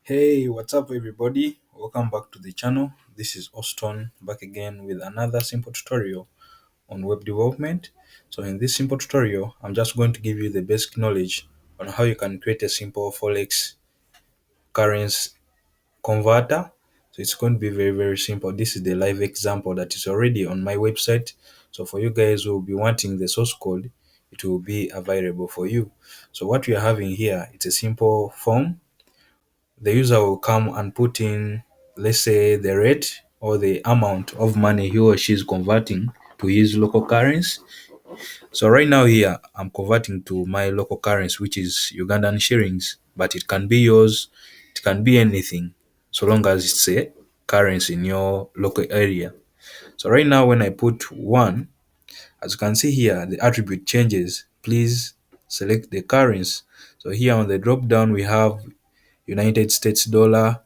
Hey, what's up, everybody? Welcome back to the channel. This is Oston back again with another simple tutorial on web development. So, in this simple tutorial, I'm just going to give you the basic knowledge on how you can create a simple Forex currency converter. So, it's going to be very, very simple. This is the live example that is already on my website. So, for you guys who will be wanting the source code, it will be available for you. So, what we are having here, it's a simple form. The user will come and put in, let's say, the rate or the amount of money he or she is converting to his local currency. So right now here, I'm converting to my local currency, which is Ugandan shillings, but it can be yours. It can be anything, so long as it's a currency in your local area. So right now, when I put one, as you can see here, the attribute changes. Please select the currency. So here on the drop down, we have United States dollar,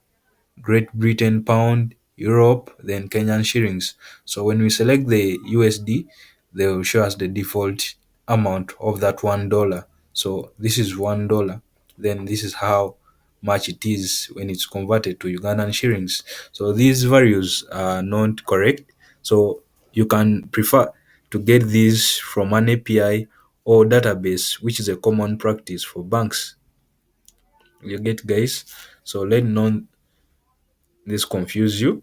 Great Britain pound, Europe, then Kenyan shillings. So when we select the USD, they will show us the default amount of that $1. So this is $1. Then this is how much it is when it's converted to Ugandan shillings. So these values are not correct. So you can prefer to get these from an API or database, which is a common practice for banks. You get, guys? So let none this confuse you.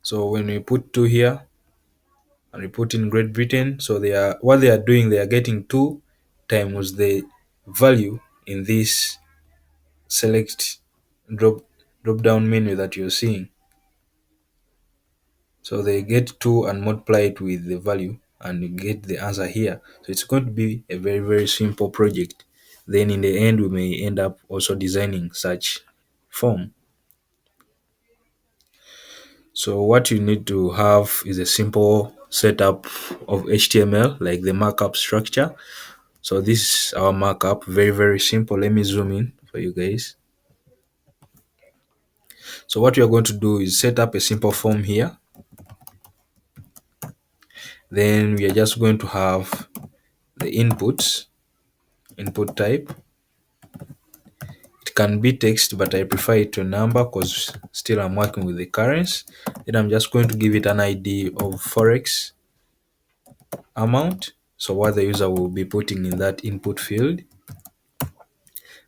So when we put two here and we put in Great Britain, so they are what they are doing, they are getting two times the value in this select drop drop down menu that you're seeing. So they get two and multiply it with the value and you get the answer here. So it's going to be a very, very simple project. Then in the end, we may end up also designing such form. So what you need to have is a simple setup of HTML, like the markup structure. So this is our markup, very, very simple. Let me zoom in for you guys. So what we are going to do is set up a simple form here. Then we are just going to have the input type. It can be text, but I prefer it to number because still I'm working with the currency. Then I'm just going to give it an ID of Forex amount. So what the user will be putting in that input field.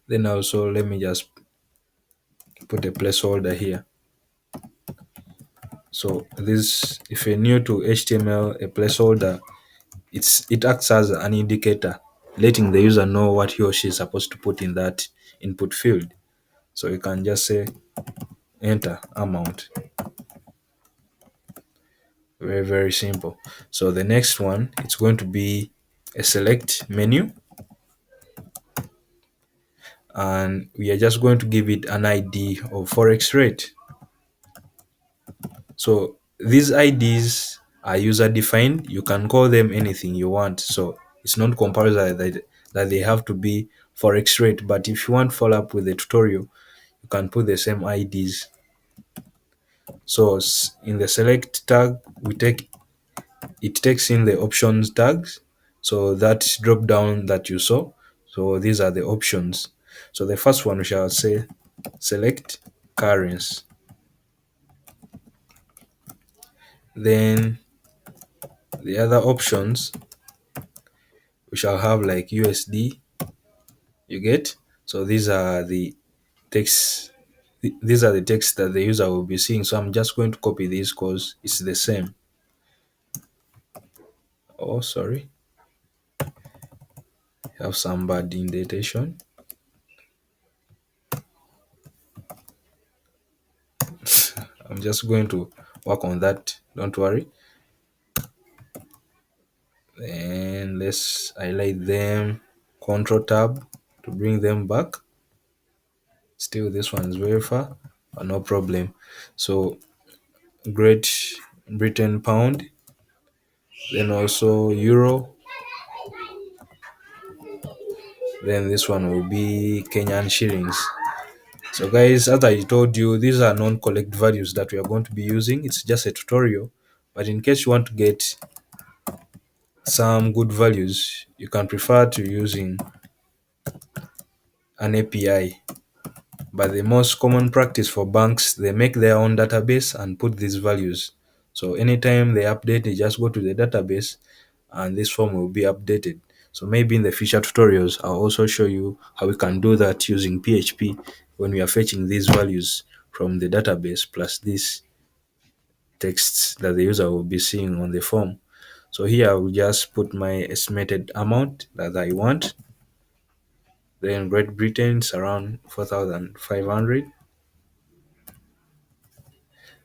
Then also let me just put a placeholder here. So this, if you're new to HTML, a placeholder, it acts as an indicator, letting the user know what he or she is supposed to put in that input field. So you can just say enter amount. Very, very simple. So the next one, it's going to be a select menu, and we are just going to give it an ID of Forex rate. So these IDs are user defined. You can call them anything you want. So it's not compulsory that they have to be Forex rate. But if you want follow up with the tutorial, you can put the same IDs. So in the select tag, it takes in the options tags. So that drop down that you saw. So these are the options. So the first one we shall say select currency. Then the other options we shall have like USD. You get? So these are the text. These are the text that the user will be seeing. So I'm just going to copy this because it's the same. Oh, sorry. Have some bad indentation. I'm just going to work on that. Don't worry. Then let's highlight them. Control tab to bring them back. Still, this one is very far, but no problem. So Great Britain pound, then also euro, then this one will be Kenyan shillings. So guys, as I told you, these are non-collect values that we are going to be using. It's just a tutorial, but in case you want to get some good values, you can prefer to using an API. But the most common practice for banks, they make their own database and put these values. So anytime they update, they just go to the database and this form will be updated. So maybe in the future tutorials, I'll also show you how we can do that using PHP when we are fetching these values from the database plus these texts that the user will be seeing on the form. So here I will just put my estimated amount that I want. Then Great Britain is around 4,500.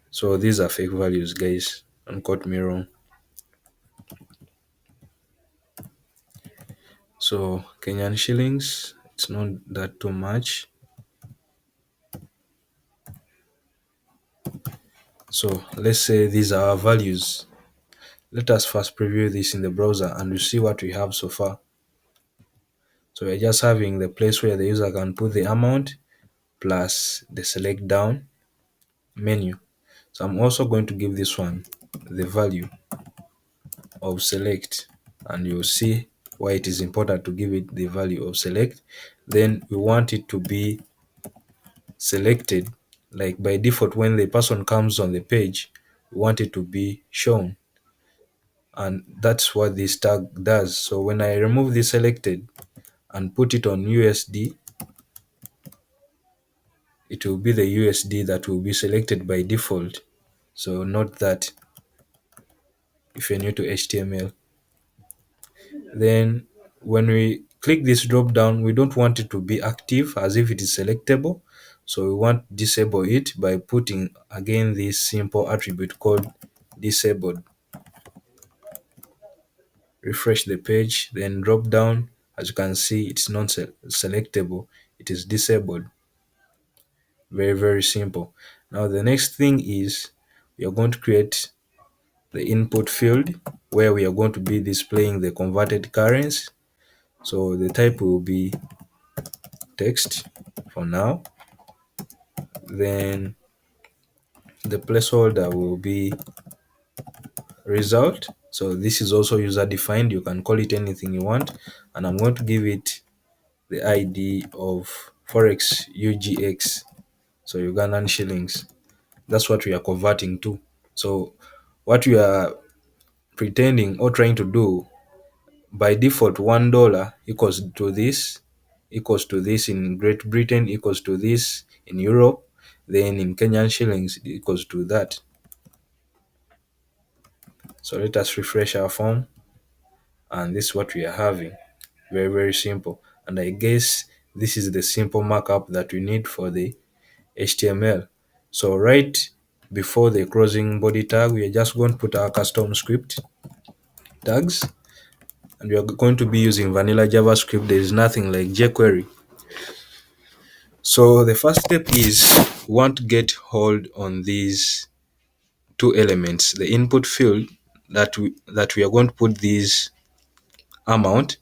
So these are fake values, guys. Don't quote me wrong. So Kenyan shillings, it's not that too much. So let's say these are our values. Let us first preview this in the browser and we see what we have so far. So we're just having the place where the user can put the amount plus the select down menu. So I'm also going to give this one the value of select, and you'll see why it is important to give it the value of select. Then we want it to be selected, like by default when the person comes on the page, we want it to be shown, and that's what this tag does. So when I remove the selected and put it on USD, it will be the USD that will be selected by default. So note that if you're new to HTML. Then when we click this drop down, we don't want it to be active as if it is selectable. So we want disable it by putting again this simple attribute called disabled. Refresh the page, then drop down. As you can see, it's not selectable, it is disabled. Very, very simple. Now the next thing is we are going to create the input field where we are going to be displaying the converted currency. So the type will be text for now. Then the placeholder will be result. So this is also user defined. You can call it anything you want. And I'm going to give it the ID of Forex UGX. So Ugandan shillings. That's what we are converting to. So what we are pretending or trying to do, by default $1 equals to this in Great Britain, equals to this in Europe, then in Kenyan shillings it equals to that. So let us refresh our form, and this is what we are having. Very, very simple. And I guess this is the simple markup that we need for the HTML. So right before the closing body tag, we are just going to put our custom script tags, and we are going to be using vanilla JavaScript. There is nothing like jQuery. So the first step is we want to get hold on these two elements, the input field that we are going to put this amount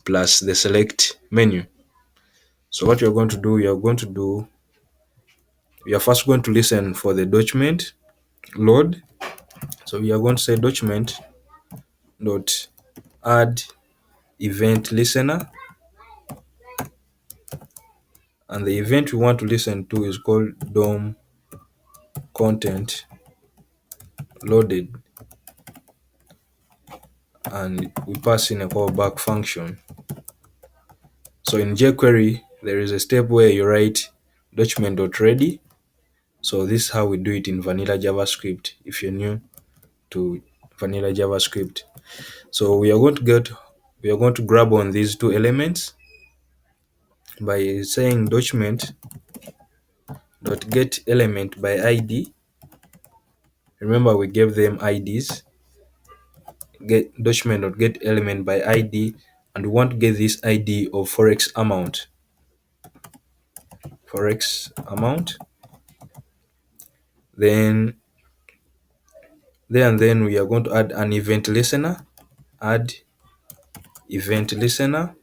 plus the select menu. So what you're going to do, we are first going to listen for the document load. So we are going to say document dot add event listener, and the event we want to listen to is called DOM content loaded, and we pass in a callback function. So in jQuery, there is a step where you write document.ready. So this is how we do it in vanilla JavaScript if you're new to vanilla JavaScript. So we are going to grab on these two elements by saying document dot get element by ID. Remember we gave them IDs. Get document dot get element by ID, and we want to get this ID of Forex amount. Forex amount. Then we are going to add an event listener. Add event listener,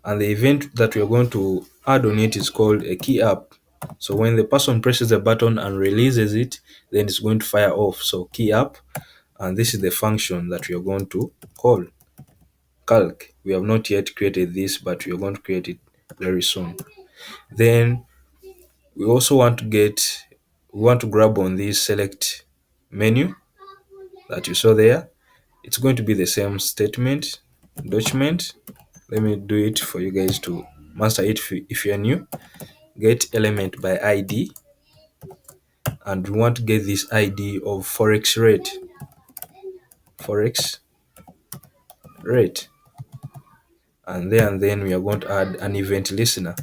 and the event that we are going to add on it is called a key up. So when the person presses the button and releases it, then it's going to fire off. So key up, and this is the function that we are going to call calc. We have not yet created this, but we are going to create it very soon. Then we also want to grab on this select menu that you saw there. It's going to be the same statement, document. Let me do it for you guys to master it if you're new. Get element by ID, and we want to get this ID of forex rate, and then we are going to add an event listener,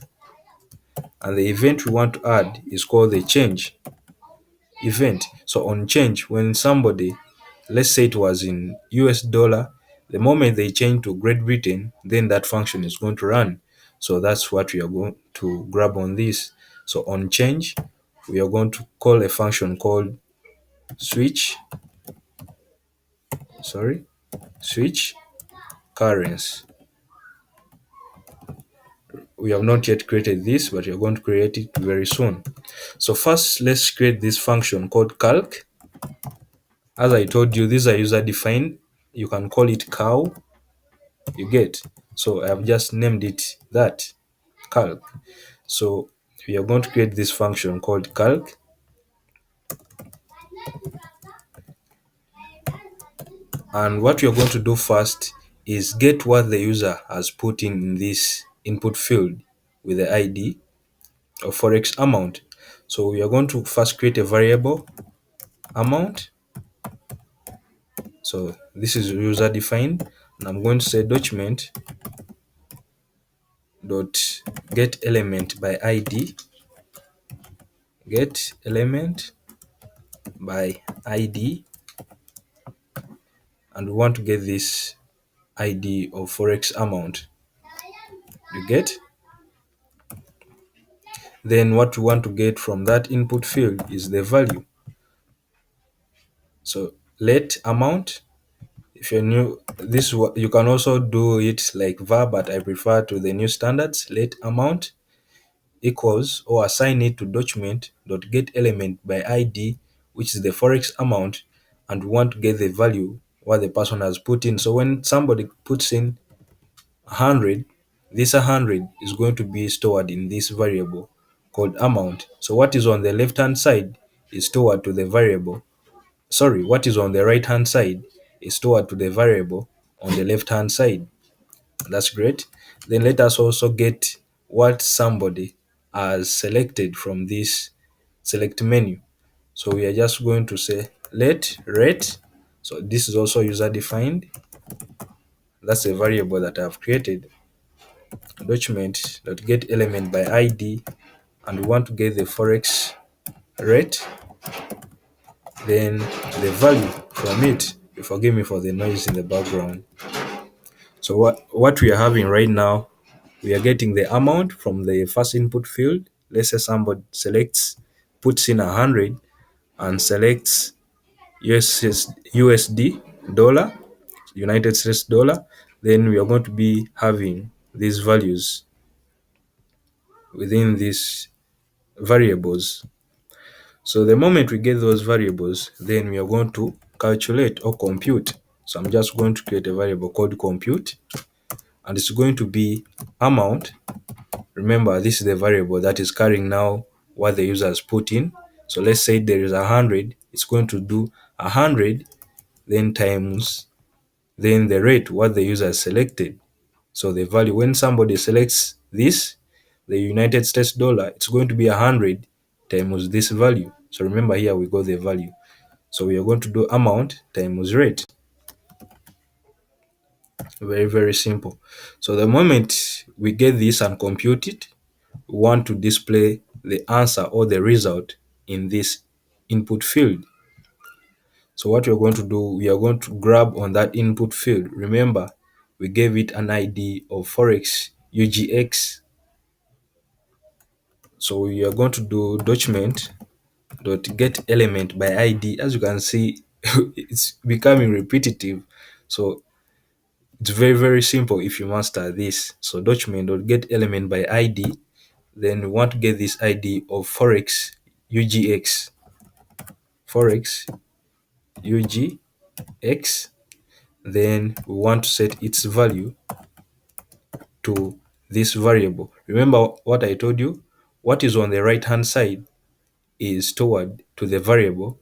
and the event we want to add is called the change event. So on change, when somebody, let's say it was in US dollar, the moment they change to Great Britain, then that function is going to run. So that's what we are going to grab on this. So on change, we are going to call a function called switch, switch currency. We have not yet created this, but we are going to create it very soon. So first, let's create this function called calc. As I told you, these are user defined. You can call it cow, you get. So I have just named it that, calc. So we are going to create this function called calc, and what you're going to do first is get what the user has put in this input field with the ID of forex amount. So we are going to first create a variable amount. So this is user defined, and I'm going to say document dot get element by ID, get element by ID, and we want to get this ID of forex amount, you get. Then what we want to get from that input field is the value. So let amount, if you're new, you can also do it like var, but I prefer to the new standards. Let amount equals, or assign it to document dot get element by ID, which is the forex amount, and we want to get the value what the person has put in. So when somebody puts in 100, this 100 is going to be stored in this variable called amount. So what is on the left hand side is stored to the variable. Sorry, what is on the right hand side is stored to the variable on the left hand side. That's great. Then let us also get what somebody has selected from this select menu. So we are just going to say let rate. So this is also user defined. That's a variable that I've created. Document dot get element by ID, and we want to get the forex rate, then the value from it. You forgive me for the noise in the background. So what we are having right now, we are getting the amount from the first input field. Let's say somebody puts in 100 and selects USD dollar, United States dollar. Then we are going to be having these values within these variables. So the moment we get those variables, then we are going to calculate or compute. So I'm just going to create a variable called compute, and it's going to be amount. Remember, this is the variable that is carrying now what the user has put in. So let's say there is 100, it's going to do 100 then times then the rate what the user has selected. So the value, when somebody selects this, the United States dollar, it's going to be 100 times this value. So remember, here we got the value. So we are going to do amount times rate. Very, very simple. So the moment we get this and compute it, we want to display the answer or the result in this input field. So what we're going to do, we are going to grab on that input field. Remember, we gave it an ID of Forex UGX. So we are going to do document dot get element by ID. As you can see, it's becoming repetitive. So it's very, very simple if you master this. So document dot get element by ID. Then we want to get this ID of Forex UGX. Forex UGX. Then we want to set its value to this variable. Remember what I told you? What is on the right hand side is stored to the variable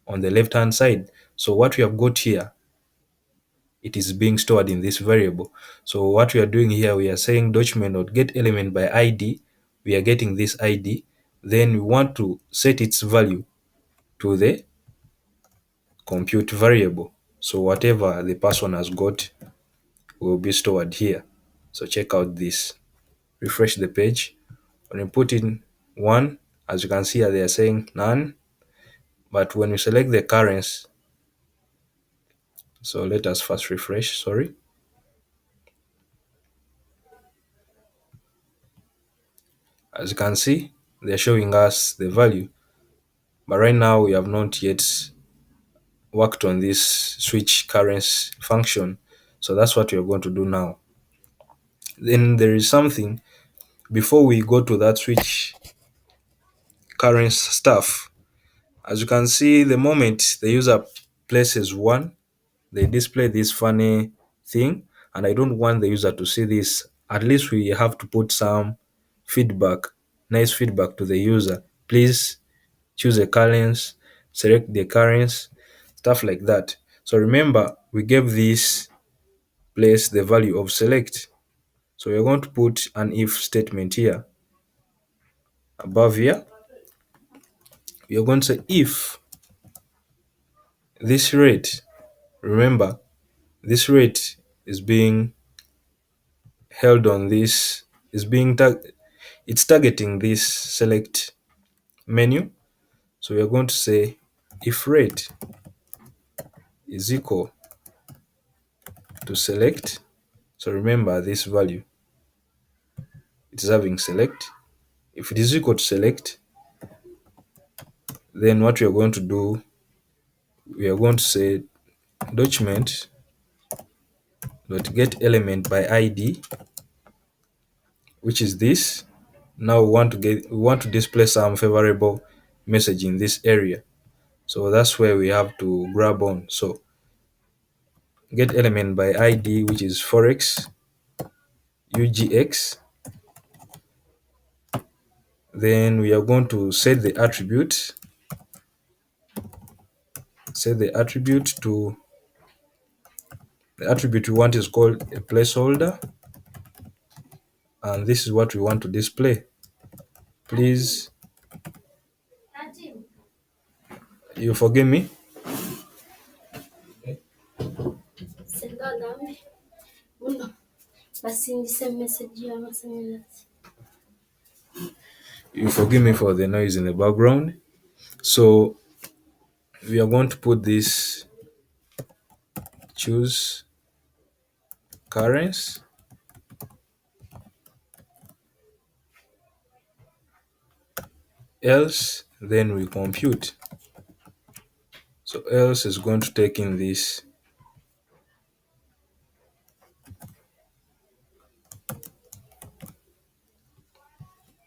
on the left hand side. So what we have got here, it is being stored in this variable. So what we are doing here, we are saying document.get element by id. We are getting this id. Then we want to set its value to the compute variable. So whatever the person has got will be stored here. So check out this. Refresh the page. When you put in 1, as you can see here, they are saying none. But when we select the currency, so let us first refresh, sorry. As you can see, they're showing us the value. But right now, we have not yet worked on this switch currency function. So that's what we're going to do now. Then there is something before we go to that switch currency stuff. As you can see, the moment the user places 1, they display this funny thing, and I don't want the user to see this. At least we have to put some feedback, nice feedback to the user. Please choose a currency, select the currency, stuff like that. So remember, we gave this place the value of select. So we're going to put an if statement here. Above here, we are going to say if this rate, remember, this rate is being held on this, is being it's targeting this select menu. So we are going to say if rate is equal to select. So remember this value, it is having select. If it is equal to select, then what we are going to do, we are going to say document dot get element by id, which is this. Now we want to display some favorable message in this area. So that's where we have to grab on. So get element by id, which is Forex UGX. Then we are going to set the attribute. Set the attribute to the attribute we want is called a placeholder, and this is what we want to display. Please, you forgive me. You forgive me for the noise in the background. So we are going to put this choose currency, else then we compute. So else is going to take in this,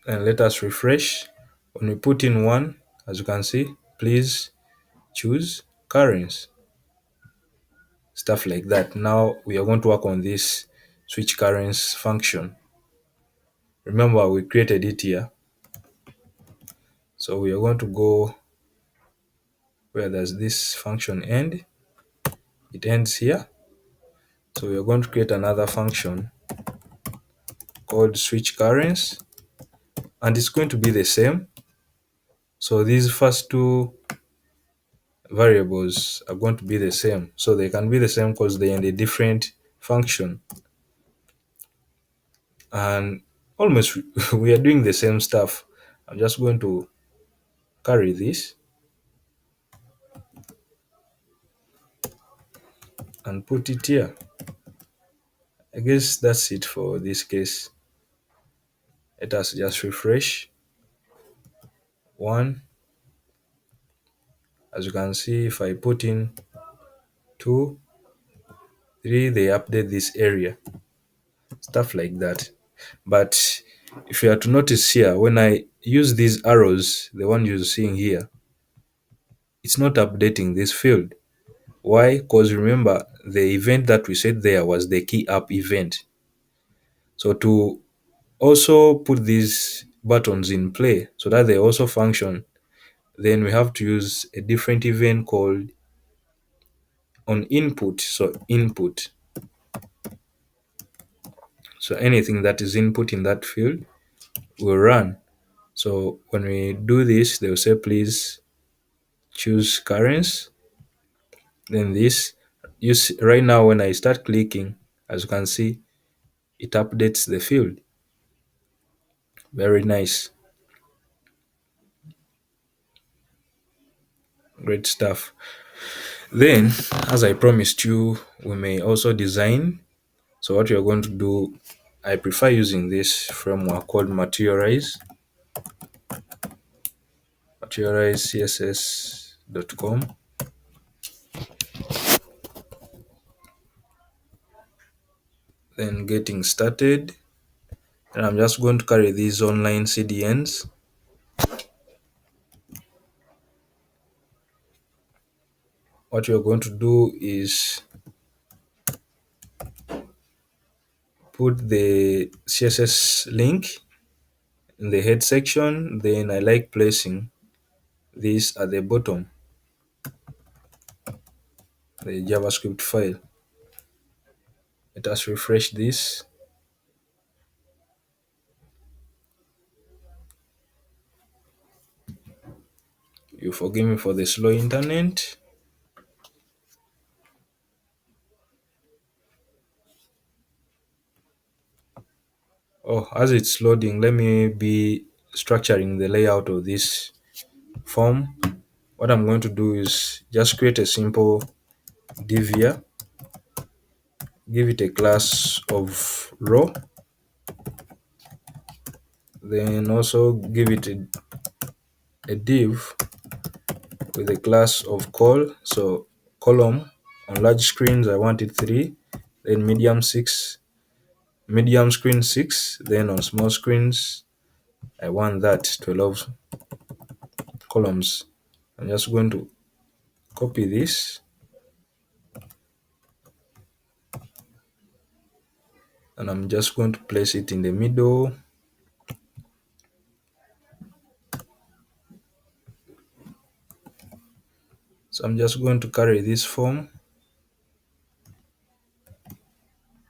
and let us refresh. When we put in 1, as you can see, please choose currency, stuff like that. Now we are going to work on this switch currency function. Remember, we created it here. So we are going to go where does this function end. It ends here. So we are going to create another function called switch currency, and it's going to be the same. So these first two variables are going to be the same. So they can be the same because they're in a different function. And almost we are doing the same stuff. I'm just going to carry this and put it here. I guess that's it for this case. Let us just refresh. 1, as you can see, if I put in 2, 3, they update this area, stuff like that. But if you are to notice here, when I use these arrows, the one you're seeing here, it's not updating this field. Why? Because remember, the event that we said there was the key up event. So to also put these buttons in play so that they also function, then we have to use a different event called on input. So input, so anything that is input in that field will run. So when we do this, they will say please choose currency. Then this, right now when I start clicking, as you can see, it updates the field. Very nice, great stuff. Then, as I promised you, we may also design. So what you're going to do, I prefer using this framework called materialize css.com. Then getting started, and I'm just going to carry these online CDNs. What you're going to do is put the CSS link in the head section. Then I like placing this at the bottom, the JavaScript file. Let us refresh this. You forgive me for the slow internet. Oh, as it's loading, let me be structuring the layout of this form. What I'm going to do is just create a simple div here, give it a class of row, then also give it a div with a class of call. So column, on large screens I want it 3, then medium screen 6, then on small screens I want that 12 columns. I'm just going to copy this, and I'm just going to place it in the middle. So I'm just going to carry this form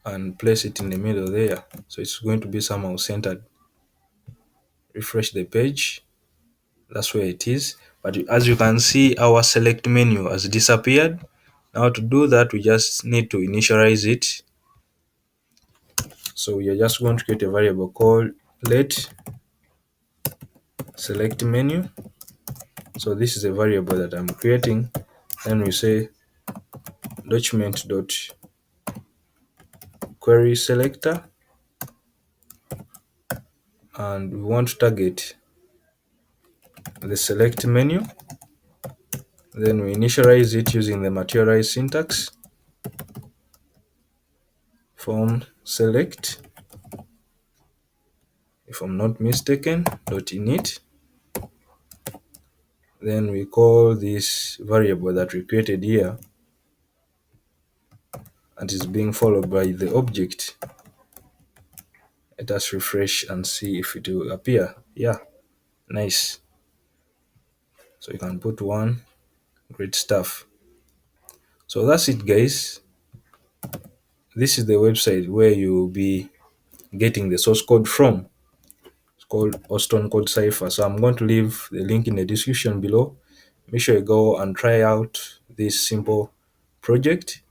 and place it in the middle there. So it's going to be somehow centered. Refresh the page. That's where it is. But as you can see, our select menu has disappeared. Now to do that, we just need to initialize it. So we are just going to create a variable called let select menu. So this is a variable that I'm creating. Then we say document dot query selector, and we want to target the select menu. Then we initialize it using the materialize syntax, from select, if I'm not mistaken, dot init. Then we call this variable that we created here, and is being followed by the object. Let us refresh and see if it will appear. Yeah, nice. So you can put one. Great stuff. So that's it, guys. This is the website where you'll be getting the source code from. It's called Oston Code Cypher. So I'm going to leave the link in the description below. Make sure you go and try out this simple project,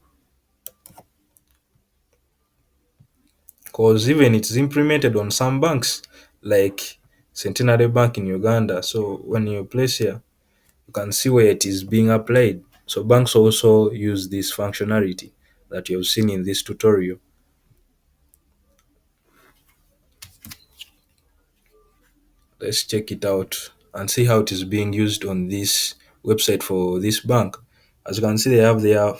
because even it's implemented on some banks like Centenary Bank in Uganda. So when you place here, you can see where it is being applied. So banks also use this functionality that you've seen in this tutorial. Let's check it out and see how it is being used on this website for this bank. As you can see, they have their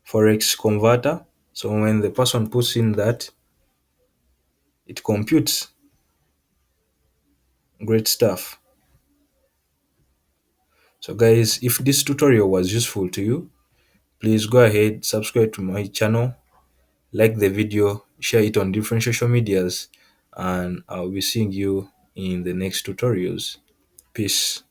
Forex converter. So when the person puts in that, it computes. Great stuff. So guys, if this tutorial was useful to you, please go ahead, subscribe to my channel, like the video, share it on different social medias, and I'll be seeing you in the next tutorials. Peace.